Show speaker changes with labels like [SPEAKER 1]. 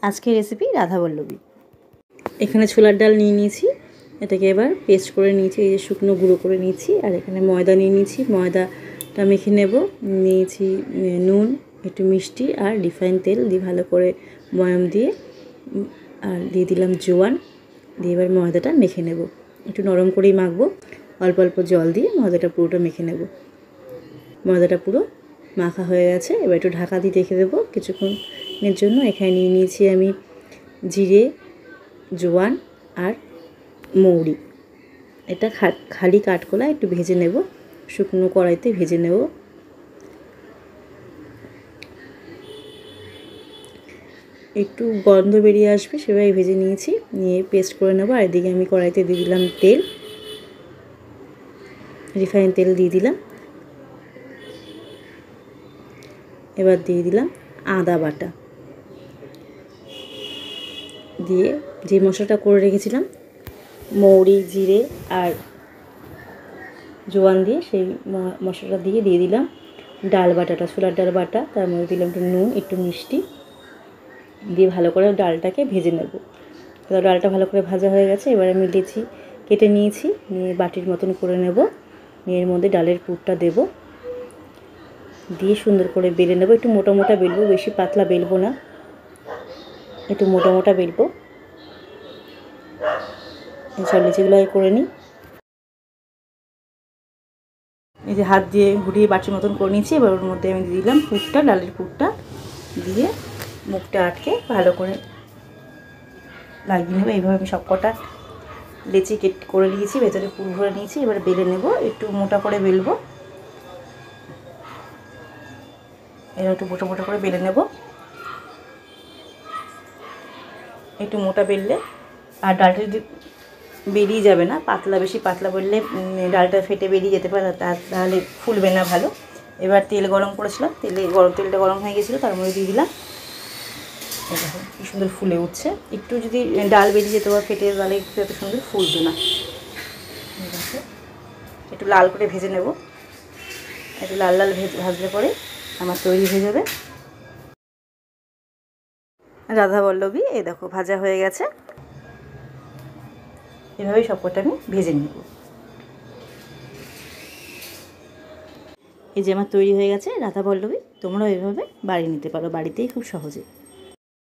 [SPEAKER 1] আজকের রেসিপি রাধাবল্লভী। এখানে ছোলার ডাল নিয়ে নিয়েছি, এটাকে এবার পেস্ট করে নিয়েছি, এই যে শুকনো গুঁড়ো করে নিয়েছি। আর এখানে ময়দা নিয়ে নিয়েছি, ময়দাটা মেখে নেব। নিয়েছি নুন, একটু মিষ্টি আর রিফাইন তেল দিয়ে ভালো করে ময়াম দিয়ে, আর দিয়ে দিলাম জোয়ান দিয়ে এবার ময়দাটা মেখে নেব। একটু নরম করেই মাখবো, অল্প অল্প জল দিয়ে ময়দাটা পুরোটা মেখে নেব। ময়দাটা পুরো মাখা হয়ে গেছে, এবার একটু ঢাকা দিয়ে রেখে দেবো কিছুক্ষণের জন্য। এখানে নিয়ে নিয়েছি আমি জিরে, জোয়ান আর মৌরি। এটা খালি কাঠকোলা একটু ভেজে নেব, শুকনো কড়াইতে ভেজে নেব। একটু গন্ধ বেরিয়ে আসবে সেভাবে ভেজে নিয়েছি, নিয়ে পেস্ট করে নেব। আর এদিকে আমি কড়াইতে দিয়ে দিলাম তেল, রিফাইন তেল দিয়ে দিলাম। এবার দিয়ে দিলাম আদা বাটা, দিয়ে যে মশলাটা করে রেখেছিলাম মৌরি, জিরে আর জোয়ান দিয়ে, সেই মশলাটা দিয়ে দিলাম ডাল বাটাটা, ছোলার ডাল বাটা। তার মধ্যে দিলাম একটু নুন, একটু মিষ্টি দিয়ে ভালো করে ডালটাকে ভেজে নেব। ডালটা ভালো করে ভাজা হয়ে গেছে, এবার আমি লেচি কেটে নিয়েছি, নিয়ে বাটির মতন করে নেব। নিয়ে এর মধ্যে ডালের পুরটা দেব, দিয়ে সুন্দর করে বেলে নেব। একটু মোটা মোটা বেলবো, বেশি পাতলা বেলবো না, একটু মোটা মোটা বেলবো। সব লেচিগুলো করে নিই। এই যে হাত দিয়ে ঘুরিয়ে বাটির মতন করে নিয়েছি। এবার ওর মধ্যে আমি দিয়ে দিলাম পুরটা, ডালের পুরটা দিয়ে মুখটা আটকে ভালো করে লাগিয়ে নেবো। এইভাবে আমি সব কটা লেচি করে নিয়েছি, ভেতরে পুর ভরে নিয়েছি। এবার বেলে নেব, একটু মোটা করে বেলবো। এবার একটু মোটা মোটা করে বেলে নেব, একটু মোটা বেললে আর ডালটা যদি বেরিয়ে যাবে না, বেশি পাতলা বললে ডালটা ফেটে বেরিয়ে যেতে পারে, তাহলে ফুলবে না ভালো। এবার তেল গরম করেছিলাম, তেলটা গরম হয়ে গেছিলো, তার মধ্যে দিয়ে দিলাম। দেখুন কি সুন্দর ফুলে উঠছে। একটু যদি ডাল বেরিয়ে যেত বা ফেটে, তাহলে একটু এত সুন্দর ফুলতো না। একটু লাল করে ভেজে নেব, একটু লাল লাল ভাজলে পরে আমার তৈরি হয়ে যাবে রাধাবল্লভী। এই দেখো ভাজা হয়ে গেছে, এভাবেই সবকটা আমি ভেজে নেব। এই যে আমার তৈরি হয়ে গেছে রাধাবল্লভী। তোমরাও এভাবে বানিয়ে নিতে পারো বাড়িতেই খুব সহজে।